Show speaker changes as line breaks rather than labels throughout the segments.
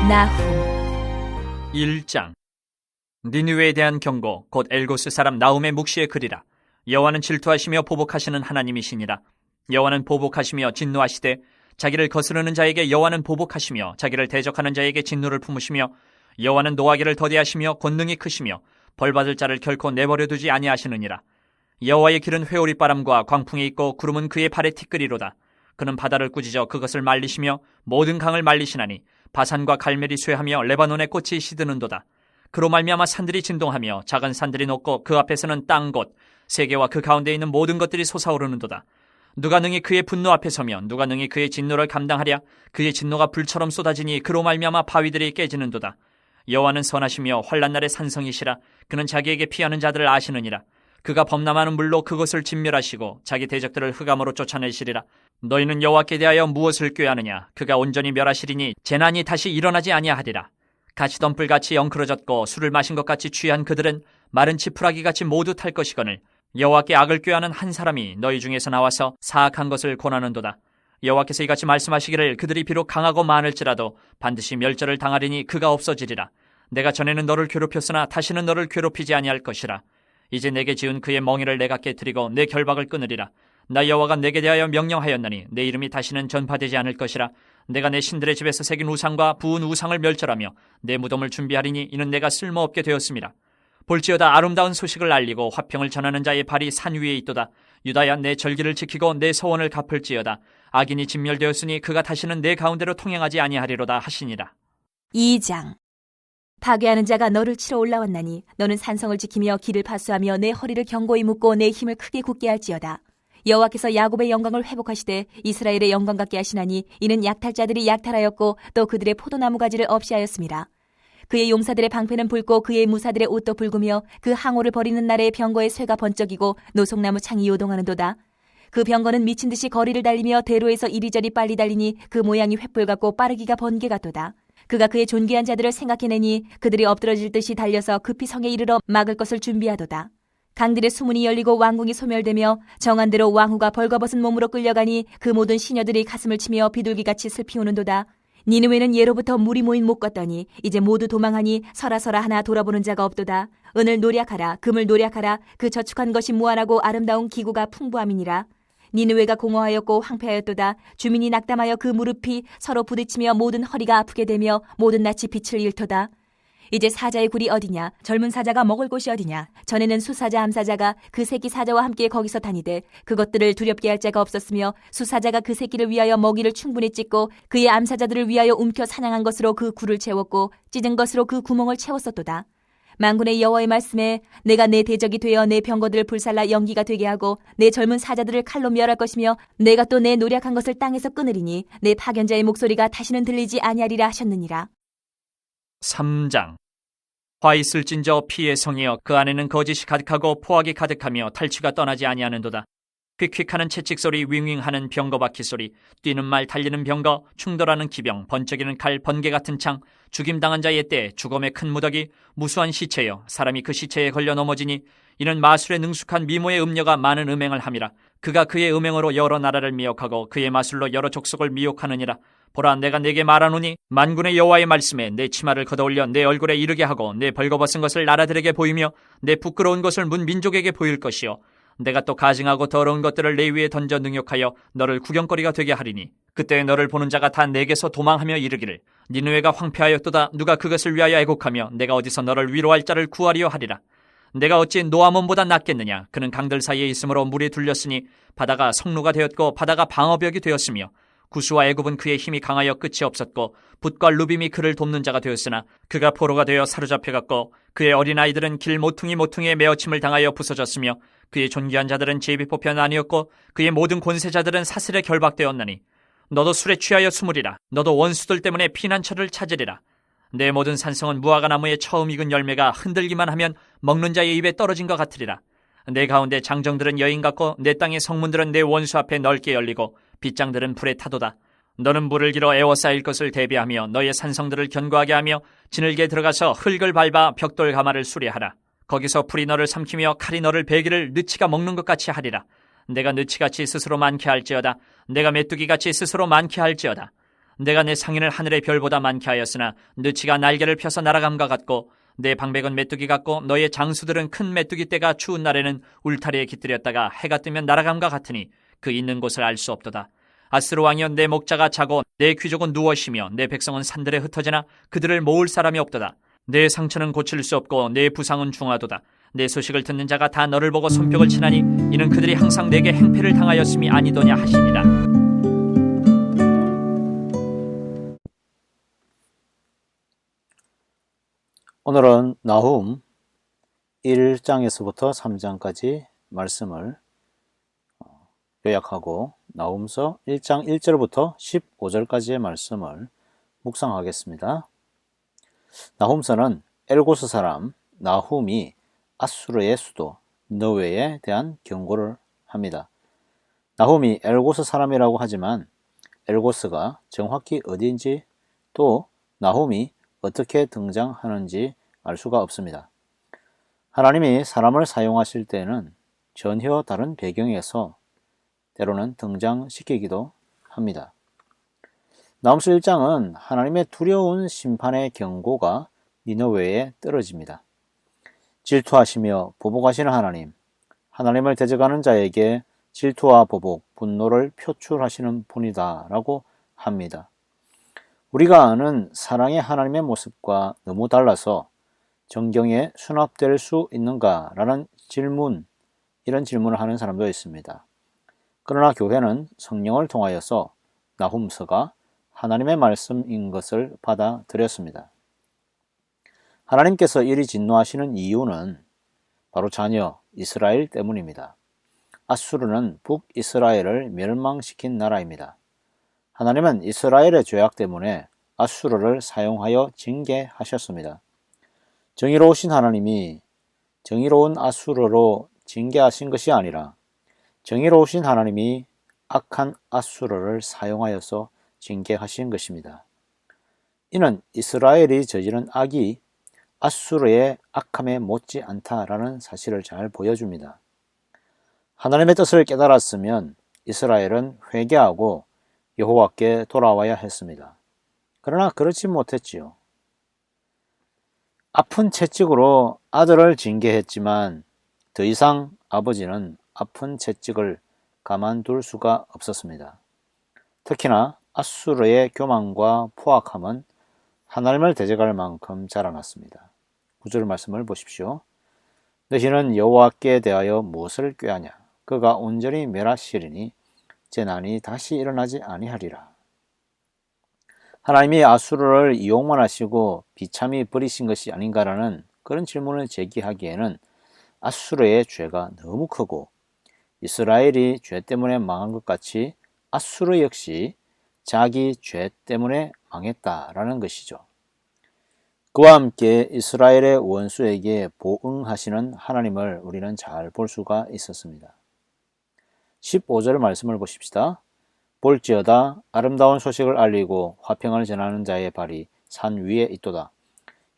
나훔
1장. 니느웨에 대한 경고, 곧 엘고스 사람 나훔의 묵시의 글이라. 여호와는 질투하시며 보복하시는 하나님이시니라. 여호와는 보복하시며 진노하시되 자기를 거스르는 자에게 여호와는 보복하시며 자기를 대적하는 자에게 진노를 품으시며 여호와는 노하기를 더디하시며 권능이 크시며 벌받을 자를 결코 내버려 두지 아니하시느니라. 여호와의 길은 회오리 바람과 광풍이 있고 구름은 그의 발의 티끌이로다. 그는 바다를 꾸짖어 그것을 말리시며 모든 강을 말리시나니 바산과 갈멜이 쇠하며 레바논의 꽃이 시드는도다. 그로 말미암아 산들이 진동하며 작은 산들이 녹고 그 앞에서는 땅곳 세계와 그 가운데 있는 모든 것들이 솟아오르는도다. 누가 능히 그의 분노 앞에 서면 누가 능히 그의 진노를 감당하랴. 그의 진노가 불처럼 쏟아지니 그로 말미암아 바위들이 깨지는도다. 여호와는 선하시며 환난 날의 산성이시라. 그는 자기에게 피하는 자들을 아시느니라. 그가 범람하는 물로 그곳을 진멸하시고 자기 대적들을 흑암으로 쫓아내시리라. 너희는 여호와께 대하여 무엇을 꾀하느냐. 그가 온전히 멸하시리니 재난이 다시 일어나지 아니하리라. 가시덤불같이 엉클어졌고 술을 마신 것 같이 취한 그들은 마른 지푸라기같이 모두 탈 것이거늘 여호와께 악을 꾀하는 한 사람이 너희 중에서 나와서 사악한 것을 권하는도다. 여호와께서 이같이 말씀하시기를 그들이 비록 강하고 많을지라도 반드시 멸절을 당하리니 그가 없어지리라. 내가 전에는 너를 괴롭혔으나 다시는 너를 괴롭히지 아니할 것이라. 이제 내게 지은 그의 멍에를 내가 깨뜨리고 내 결박을 끊으리라. 나 여호와가 내게 대하여 명령하였나니 내 이름이 다시는 전파되지 않을 것이라. 내가 내 신들의 집에서 새긴 우상과 부은 우상을 멸절하며 내 무덤을 준비하리니 이는 내가 쓸모없게 되었음이라. 볼지어다 아름다운 소식을 알리고 화평을 전하는 자의 발이 산 위에 있도다. 유다야 내 절기를 지키고 내 서원을 갚을지어다. 악인이 진멸되었으니 그가 다시는 내 가운데로 통행하지 아니하리로다 하시니라.
2장. 파괴하는 자가 너를 치러 올라왔나니 너는 산성을 지키며 길을 파수하며 내 허리를 견고히 묶고 내 힘을 크게 굳게 할지어다. 여호와께서 야곱의 영광을 회복하시되 이스라엘의 영광 같게 하시나니 이는 약탈자들이 약탈하였고 또 그들의 포도나무 가지를 없이 하였습니다. 그의 용사들의 방패는 붉고 그의 무사들의 옷도 붉으며 그 항오를 버리는 날에 병거의 쇠가 번쩍이고 노송나무 창이 요동하는도다. 그 병거는 미친 듯이 거리를 달리며 대로에서 이리저리 빨리 달리니 그 모양이 횃불 같고 빠르기가 번개 같도다. 그가 그의 존귀한 자들을 생각해내니 그들이 엎드러질 듯이 달려서 급히 성에 이르러 막을 것을 준비하도다. 강들의 수문이 열리고 왕궁이 소멸되며 정한대로 왕후가 벌거벗은 몸으로 끌려가니 그 모든 시녀들이 가슴을 치며 비둘기같이 슬피 우는도다. 니느웨는 예로부터 물이 모인 못 같더니 이제 모두 도망하니 서라서라 하나 돌아보는 자가 없도다. 은을 노략하라 금을 노략하라. 그 저축한 것이 무한하고 아름다운 기구가 풍부함이니라. 니느웨가 공허하였고 황폐하였도다. 주민이 낙담하여 그 무릎이 서로 부딪히며 모든 허리가 아프게 되며 모든 낯이 빛을 잃도다. 이제 사자의 굴이 어디냐. 젊은 사자가 먹을 곳이 어디냐. 전에는 수사자 암사자가 그 새끼 사자와 함께 거기서 다니되 그것들을 두렵게 할 자가 없었으며 수사자가 그 새끼를 위하여 먹이를 충분히 찢고 그의 암사자들을 위하여 움켜 사냥한 것으로 그 굴을 채웠고 찢은 것으로 그 구멍을 채웠었도다. 만군의 여호와의 말씀에 내가 내 대적이 되어 내 병거들을 불살라 연기가 되게 하고 내 젊은 사자들을 칼로 멸할 것이며 내가 또 내 노력한 것을 땅에서 끊으리니 내 파견자의 목소리가 다시는 들리지 아니하리라 하셨느니라.
3장. 화 있을진저 피의 성이여 그 안에는 거짓이 가득하고 포악이 가득하며 탈취가 떠나지 아니하는도다. 휙휙하는 채찍소리 윙윙하는 병거 바퀴 소리 뛰는 말 달리는 병거 충돌하는 기병 번쩍이는 칼 번개 같은 창 죽임당한 자의 때 죽음의 큰 무더기 무수한 시체여 사람이 그 시체에 걸려 넘어지니 이는 마술에 능숙한 미모의 음녀가 많은 음행을 함이라. 그가 그의 음행으로 여러 나라를 미혹하고 그의 마술로 여러 족속을 미혹하느니라. 보라 내가 내게 말하노니 만군의 여호와의 말씀에 내 치마를 걷어올려 내 얼굴에 이르게 하고 내 벌거벗은 것을 나라들에게 보이며 내 부끄러운 것을 문 민족에게 보일 것이요 내가 또 가증하고 더러운 것들을 내 위에 던져 능욕하여 너를 구경거리가 되게 하리니 그때 너를 보는 자가 다 내게서 도망하며 이르기를 니느웨가 황폐하였도다. 누가 그것을 위하여 애곡하며 내가 어디서 너를 위로할 자를 구하리요 하리라. 내가 어찌 노아몬보다 낫겠느냐. 그는 강들 사이에 있으므로 물에 둘렸으니 바다가 성루가 되었고 바다가 방어벽이 되었으며 구스와 애굽은 그의 힘이 강하여 끝이 없었고 붓과 루빔이 그를 돕는 자가 되었으나 그가 포로가 되어 사로잡혀갔고 그의 어린아이들은 길 모퉁이에 메어침을 당하여 부서졌으며 그의 존귀한 자들은 제비 뽑혀 나뉘었고 그의 모든 권세자들은 사슬에 결박되었나니 너도 술에 취하여 숨으리라. 너도 원수들 때문에 피난처를 찾으리라. 내 모든 산성은 무화과 나무에 처음 익은 열매가 흔들기만 하면 먹는 자의 입에 떨어진 것 같으리라. 내 가운데 장정들은 여인 같고 내 땅의 성문들은 내 원수 앞에 넓게 열리고 빗장들은 불에 타도다. 너는 물을 길어 에워싸일 것을 대비하며 너의 산성들을 견고하게 하며 지늘게 들어가서 흙을 밟아 벽돌 가마를 수리하라. 거기서 풀이 너를 삼키며 칼이 너를 베기를 느치가 먹는 것 같이 하리라. 내가 느치같이 스스로 많게 할지어다. 내가 메뚜기같이 스스로 많게 할지어다. 내가 내 상인을 하늘의 별보다 많게 하였으나 느치가 날개를 펴서 날아감과 같고 내 방백은 메뚜기 같고 너의 장수들은 큰 메뚜기 떼가 추운 날에는 울타리에 깃들였다가 해가 뜨면 날아감과 같으니 그 있는 곳을 알 수 없도다. 아스루 왕이여 내 목자가 자고 내 귀족은 누워 쉬며 내 백성은 산들에 흩어지나 그들을 모을 사람이 없도다. 내 상처는 고칠 수 없고 내 부상은 중하도다. 내 소식을 듣는 자가 다 너를 보고 손뼉을 치나니 이는 그들이 항상 내게 행패를 당하였음이 아니더냐 하시니라.
오늘은 나훔 1장에서부터 3장까지 말씀을 요약하고 나훔서 1장 1절부터 15절까지의 말씀을 묵상하겠습니다. 나훔서는 엘고스 사람 나훔이 아수르의 수도 니느웨에 대한 경고를 합니다. 나훔이 엘고스 사람이라고 하지만 엘고스가 정확히 어디인지 또 나훔이 어떻게 등장하는지 알 수가 없습니다. 하나님이 사람을 사용하실 때는 전혀 다른 배경에서 때로는 등장시키기도 합니다. 나훔서 1장은 하나님의 두려운 심판의 경고가 니느웨에 떨어집니다. 질투하시며 보복하시는 하나님, 하나님을 대적하는 자에게 질투와 보복, 분노를 표출하시는 분이다 라고 합니다. 우리가 아는 사랑의 하나님의 모습과 너무 달라서 정경에 수납될 수 있는가? 라는 질문, 이런 질문을 하는 사람도 있습니다. 그러나 교회는 성령을 통하여서 나훔서가 하나님의 말씀인 것을 받아들였습니다. 하나님께서 이리 진노하시는 이유는 바로 자녀 이스라엘 때문입니다. 아수르는 북이스라엘을 멸망시킨 나라입니다. 하나님은 이스라엘의 죄악 때문에 아수르를 사용하여 징계하셨습니다. 정의로우신 하나님이 정의로운 아수르로 징계하신 것이 아니라 정의로우신 하나님이 악한 아수르를 사용하여서 징계하신 것입니다. 이는 이스라엘이 저지른 악이 아수르의 악함에 못지 않다라는 사실을 잘 보여줍니다. 하나님의 뜻을 깨달았으면 이스라엘은 회개하고 여호와께 돌아와야 했습니다. 그러나 그렇지 못했지요. 아픈 채찍으로 아들을 징계했지만 더 이상 아버지는 아픈 채찍을 가만둘 수가 없었습니다. 특히나 아수르의 교만과 포악함은 하나님을 대적할 만큼 자라났습니다. 9절 말씀을 보십시오. 너희는 여호와께 대하여 무엇을 꾀하냐? 그가 온전히 멸하시리니 재난이 다시 일어나지 아니하리라. 하나님이 아수르를 이용만 하시고 비참히 버리신 것이 아닌가라는 그런 질문을 제기하기에는 아수르의 죄가 너무 크고 이스라엘이 죄 때문에 망한 것 같이 아수르 역시 자기 죄 때문에 망했다라는 것이죠. 그와 함께 이스라엘의 원수에게 보응하시는 하나님을 우리는 잘 볼 수가 있었습니다. 15절 말씀을 보십시다. 볼지어다 아름다운 소식을 알리고 화평을 전하는 자의 발이 산 위에 있도다.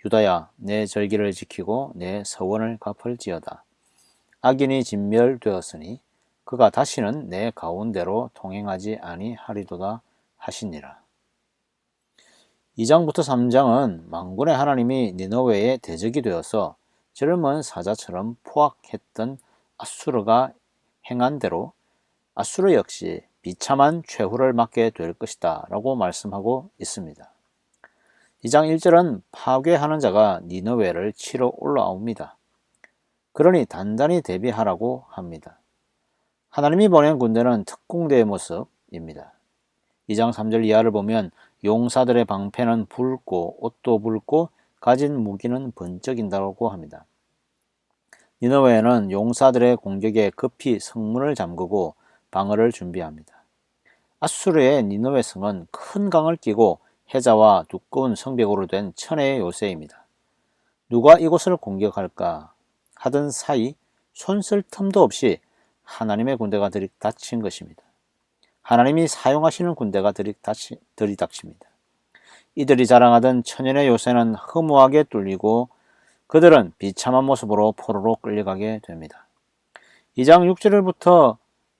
유다야 내 절기를 지키고 내 서원을 갚을지어다. 악인이 진멸되었으니 그가 다시는 내 가운데로 통행하지 아니하리도다 하시니라. 2장부터 3장은 만군의 하나님이 니느웨의 대적이 되어서 젊은 사자처럼 포악했던 아수르가 행한 대로 아수르 역시 비참한 최후를 맞게 될 것이다 라고 말씀하고 있습니다. 2장 1절은 파괴하는 자가 니느웨를 치러 올라옵니다. 그러니 단단히 대비하라고 합니다. 하나님이 보낸 군대는 특공대의 모습입니다. 2장 3절 이하를 보면 용사들의 방패는 붉고 옷도 붉고 가진 무기는 번쩍인다고 합니다. 니느웨는 용사들의 공격에 급히 성문을 잠그고 방어를 준비합니다. 아수르의 니느웨 성은 큰 강을 끼고 해자와 두꺼운 성벽으로 된 천혜의 요새입니다. 누가 이곳을 공격할까 하던 사이 손쓸 틈도 없이 하나님의 군대가 들이닥친 것입니다. 하나님이 사용하시는 군대가 들이닥칩니다. 이들이 자랑하던 천연의 요새는 허무하게 뚫리고 그들은 비참한 모습으로 포로로 끌려가게 됩니다. 2장 6절부터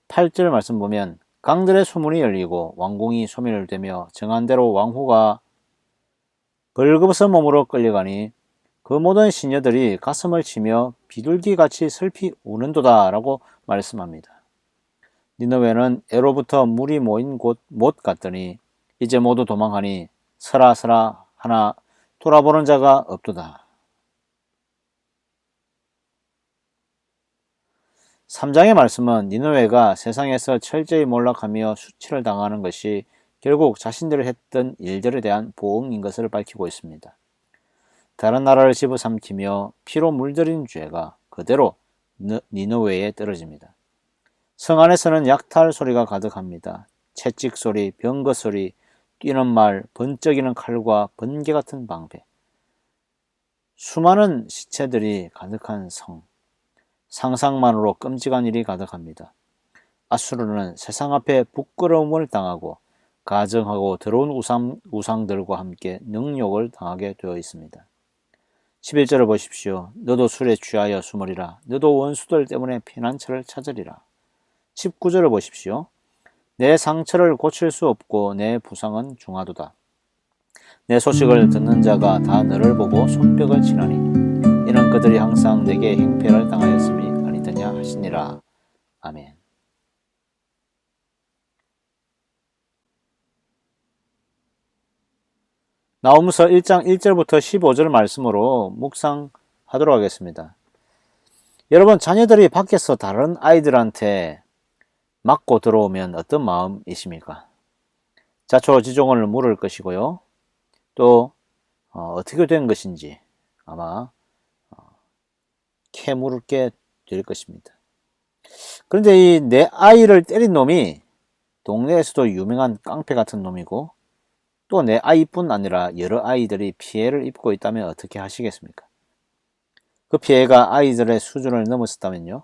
8절 말씀 보면 강들의 수문이 열리고 왕궁이 소멸되며 정한 대로 왕후가 벌거벗은 몸으로 끌려가니 그 모든 시녀들이 가슴을 치며 비둘기같이 슬피 우는도다 라고 말씀합니다. 니느웨는 애로부터 물이 모인 곳 못 갔더니 이제 모두 도망하니 서라서라 하나 돌아보는 자가 없도다. 3장의 말씀은 니느웨가 세상에서 철저히 몰락하며 수치를 당하는 것이 결국 자신들이 했던 일들에 대한 보응인 것을 밝히고 있습니다. 다른 나라를 집어삼키며 피로 물들인 죄가 그대로 니느웨에 떨어집니다. 성 안에서는 약탈 소리가 가득합니다. 채찍 소리, 병거 소리, 뛰는 말, 번쩍이는 칼과 번개 같은 방패. 수많은 시체들이 가득한 성. 상상만으로 끔찍한 일이 가득합니다. 아수르는 세상 앞에 부끄러움을 당하고 가증하고 더러운 우상들과 함께 능욕을 당하게 되어 있습니다. 11절을 보십시오. 너도 술에 취하여 숨으리라. 너도 원수들 때문에 피난처를 찾으리라. 19절을 보십시오. 내 상처를 고칠 수 없고 내 부상은 중하도다. 내 소식을 듣는 자가 다 너를 보고 손뼉을 치나니 이는 그들이 항상 내게 행패를 당하였음이 아니더냐 하시니라. 아멘. 나홈서 1장 1절부터 15절 말씀으로 묵상하도록 하겠습니다. 여러분, 자녀들이 밖에서 다른 아이들한테 맞고 들어오면 어떤 마음이십니까? 자초지종을 물을 것이고요. 또 어떻게 된 것인지 아마 캐물게 될 것입니다. 그런데 이 내 아이를 때린 놈이 동네에서도 유명한 깡패 같은 놈이고 또 내 아이뿐 아니라 여러 아이들이 피해를 입고 있다면 어떻게 하시겠습니까? 그 피해가 아이들의 수준을 넘었었다면요.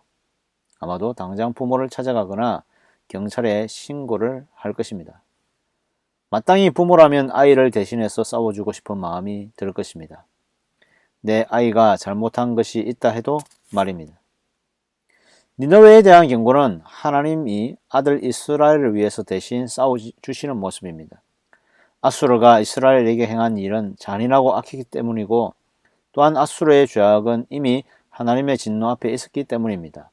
아마도 당장 부모를 찾아가거나 경찰에 신고를 할 것입니다. 마땅히 부모라면 아이를 대신해서 싸워주고 싶은 마음이 들 것입니다. 내 아이가 잘못한 것이 있다 해도 말입니다. 니느웨에 대한 경고는 하나님이 아들 이스라엘을 위해서 대신 싸워주시는 모습입니다. 아수르가 이스라엘에게 행한 일은 잔인하고 악했기 때문이고 또한 아수르의 죄악은 이미 하나님의 진노 앞에 있었기 때문입니다.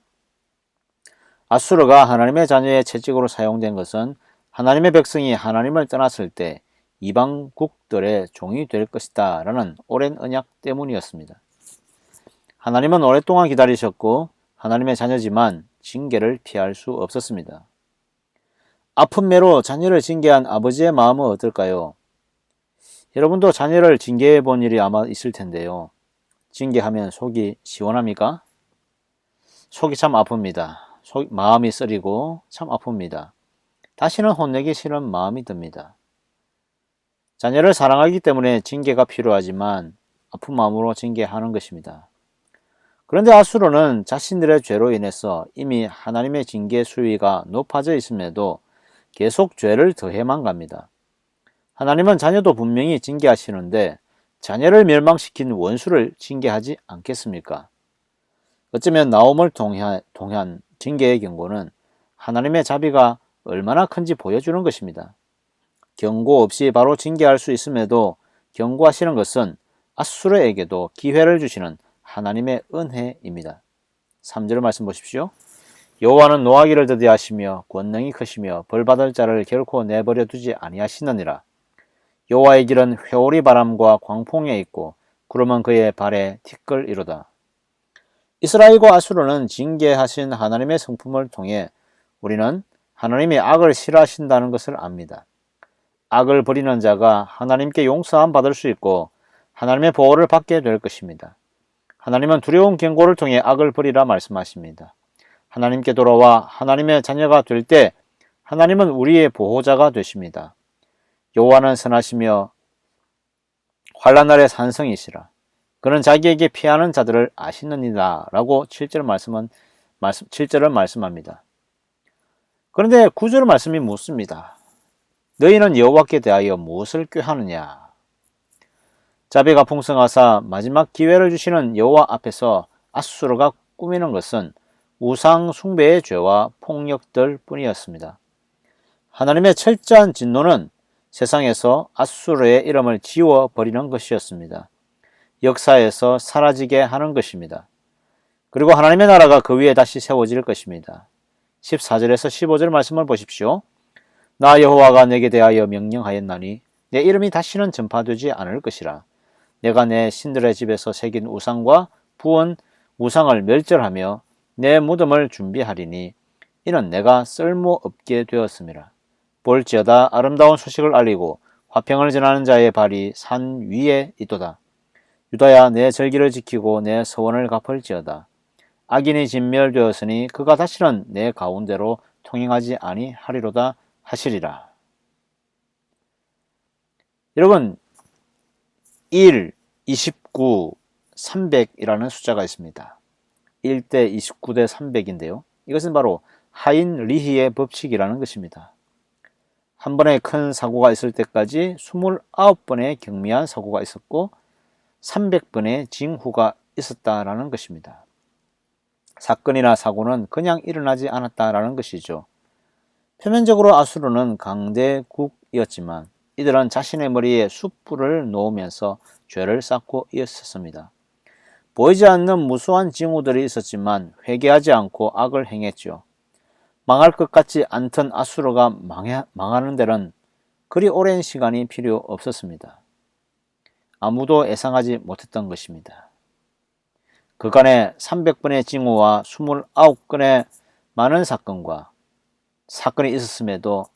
아수르가 하나님의 자녀의 채찍으로 사용된 것은 하나님의 백성이 하나님을 떠났을 때 이방국들의 종이 될 것이다 라는 오랜 언약 때문이었습니다. 하나님은 오랫동안 기다리셨고 하나님의 자녀지만 징계를 피할 수 없었습니다. 아픈 매로 자녀를 징계한 아버지의 마음은 어떨까요? 여러분도 자녀를 징계해 본 일이 아마 있을 텐데요. 징계하면 속이 시원합니까? 속이 참 아픕니다. 마음이 쓰리고 참 아픕니다. 다시는 혼내기 싫은 마음이 듭니다. 자녀를 사랑하기 때문에 징계가 필요하지만 아픈 마음으로 징계하는 것입니다. 그런데 아수르는 자신들의 죄로 인해서 이미 하나님의 징계 수위가 높아져 있음에도 계속 죄를 더해만 갑니다. 하나님은 자녀도 분명히 징계하시는데 자녀를 멸망시킨 원수를 징계하지 않겠습니까? 어쩌면 나홈을 통한 징계의 경고는 하나님의 자비가 얼마나 큰지 보여주는 것입니다. 경고 없이 바로 징계할 수 있음에도 경고하시는 것은 아수르에게도 기회를 주시는 하나님의 은혜입니다. 3절 말씀 보십시오. 여호와는 노하기를 더디하시며 권능이 크시며 벌받을 자를 결코 내버려 두지 아니하시느니라. 여호와의 길은 회오리 바람과 광풍에 있고 구름은 그의 발에 티끌이로다. 이스라엘과 아수르는 징계하신 하나님의 성품을 통해 우리는 하나님이 악을 싫어하신다는 것을 압니다. 악을 버리는 자가 하나님께 용서함 받을 수 있고 하나님의 보호를 받게 될 것입니다. 하나님은 두려운 경고를 통해 악을 버리라 말씀하십니다. 하나님께 돌아와 하나님의 자녀가 될 때 하나님은 우리의 보호자가 되십니다. 여호와는 선하시며 환난 날의 산성이시라. 그는 자기에게 피하는 자들을 아시느니라 라고 7절은 말씀합니다. 그런데 9절 말씀이 묻습니다. 너희는 여호와께 대하여 무엇을 꾀하느냐? 자비가 풍성하사 마지막 기회를 주시는 여호와 앞에서 아수르가 꾸미는 것은 우상 숭배의 죄와 폭력들 뿐이었습니다. 하나님의 철저한 진노는 세상에서 아수르의 이름을 지워버리는 것이었습니다. 역사에서 사라지게 하는 것입니다. 그리고 하나님의 나라가 그 위에 다시 세워질 것입니다. 14절에서 15절 말씀을 보십시오. 나 여호와가 내게 대하여 명령하였나니 내 이름이 다시는 전파되지 않을 것이라. 내가 내 신들의 집에서 새긴 우상과 부은 우상을 멸절하며 내 무덤을 준비하리니 이는 내가 쓸모없게 되었음이라. 볼지어다 아름다운 소식을 알리고 화평을 전하는 자의 발이 산 위에 있도다. 유다야 내 절기를 지키고 내 서원을 갚을지어다. 악인이 진멸되었으니 그가 다시는 내 가운데로 통행하지 아니하리로다 하시리라. 여러분 1, 29, 300이라는 숫자가 있습니다. 1대 29대 300인데요. 이것은 바로 하인 리히의 법칙이라는 것입니다. 한 번의 큰 사고가 있을 때까지 29번의 경미한 사고가 있었고 300번의 징후가 있었다라는 것입니다. 사건이나 사고는 그냥 일어나지 않았다라는 것이죠. 표면적으로 아수르는 강대국이었지만 이들은 자신의 머리에 숯불을 놓으면서 죄를 쌓고 있었습니다. 보이지 않는 무수한 징후들이 있었지만 회개하지 않고 악을 행했죠. 망할 것 같지 않던 아수르가 망하는 데는 그리 오랜 시간이 필요 없었습니다. 아무도 예상하지 못했던 것입니다. 그간의 300번의 징후와 29건의 많은 사건이 있었음에도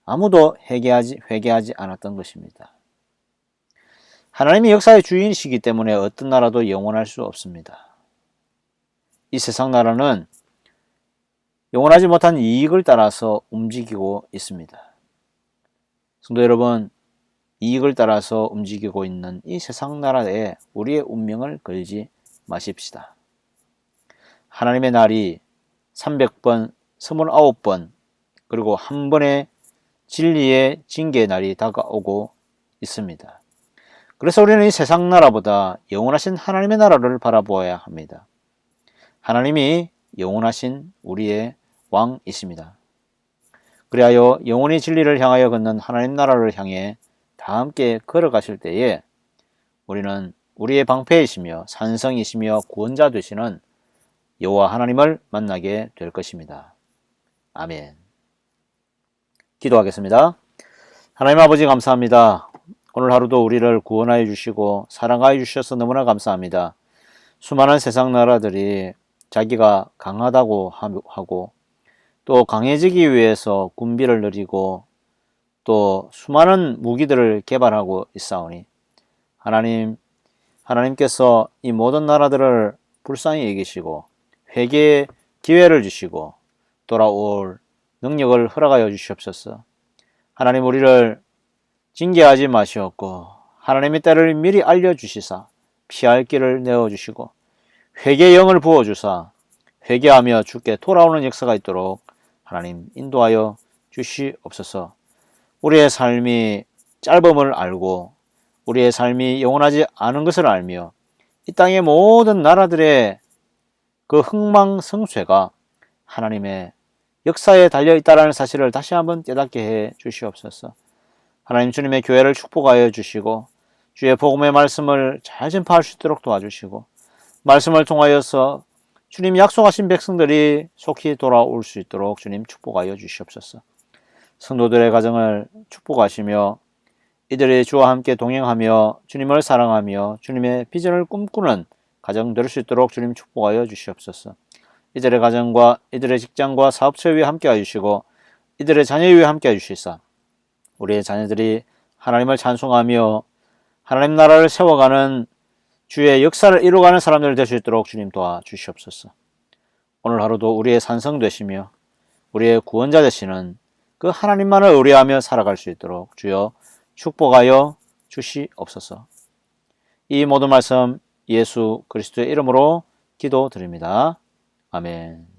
아무도 회개하지 않았던 것입니다. 하나님이 역사의 주인이시기 때문에 어떤 나라도 영원할 수 없습니다. 이 세상 나라는 영원하지 못한 이익을 따라서 움직이고 있습니다. 성도 여러분, 이익을 따라서 움직이고 있는 이 세상 나라에 우리의 운명을 걸지 마십시다. 하나님의 날이 300번, 29번, 그리고 한 번의 진리의 징계의 날이 다가오고 있습니다. 그래서 우리는 이 세상 나라보다 영원하신 하나님의 나라를 바라보아야 합니다. 하나님이 영원하신 우리의 왕이십니다. 그리하여 영원히 진리를 향하여 걷는 하나님 나라를 향해 다 함께 걸어가실 때에 우리는 우리의 방패이시며 산성이시며 구원자 되시는 여호와 하나님을 만나게 될 것입니다. 아멘. 기도하겠습니다. 하나님 아버지 감사합니다. 오늘 하루도 우리를 구원하여 주시고 사랑하여 주셔서 너무나 감사합니다. 수많은 세상 나라들이 자기가 강하다고 하고 또 강해지기 위해서 군비를 늘리고 또 수많은 무기들을 개발하고 있사오니 하나님께서 이 모든 나라들을 불쌍히 여기시고 회개의 기회를 주시고 돌아올 능력을 허락하여 주시옵소서. 하나님 우리를 징계하지 마시옵고 하나님의 때를 미리 알려주시사 피할 길을 내어주시고 회개의 영을 부어주사 회개하며 주께 돌아오는 역사가 있도록 하나님 인도하여 주시옵소서. 우리의 삶이 짧음을 알고 우리의 삶이 영원하지 않은 것을 알며 이 땅의 모든 나라들의 그 흥망성쇠가 하나님의 역사에 달려있다라는 사실을 다시 한번 깨닫게 해 주시옵소서. 하나님 주님의 교회를 축복하여 주시고 주의 복음의 말씀을 잘 전파할 수 있도록 도와주시고 말씀을 통하여서 주님 약속하신 백성들이 속히 돌아올 수 있도록 주님 축복하여 주시옵소서. 성도들의 가정을 축복하시며 이들이 주와 함께 동행하며 주님을 사랑하며 주님의 비전을 꿈꾸는 가정 될 수 있도록 주님 축복하여 주시옵소서. 이들의 가정과 이들의 직장과 사업처 위에 함께 해주시고 이들의 자녀 위에 함께 해주시사 우리의 자녀들이 하나님을 찬송하며 하나님 나라를 세워가는 주의 역사를 이루어가는 사람들 될 수 있도록 주님 도와주시옵소서. 오늘 하루도 우리의 산성 되시며 우리의 구원자 되시는 그 하나님만을 의뢰하며 살아갈 수 있도록 주여 축복하여 주시옵소서. 이 모든 말씀 예수 그리스도의 이름으로 기도드립니다. 아멘.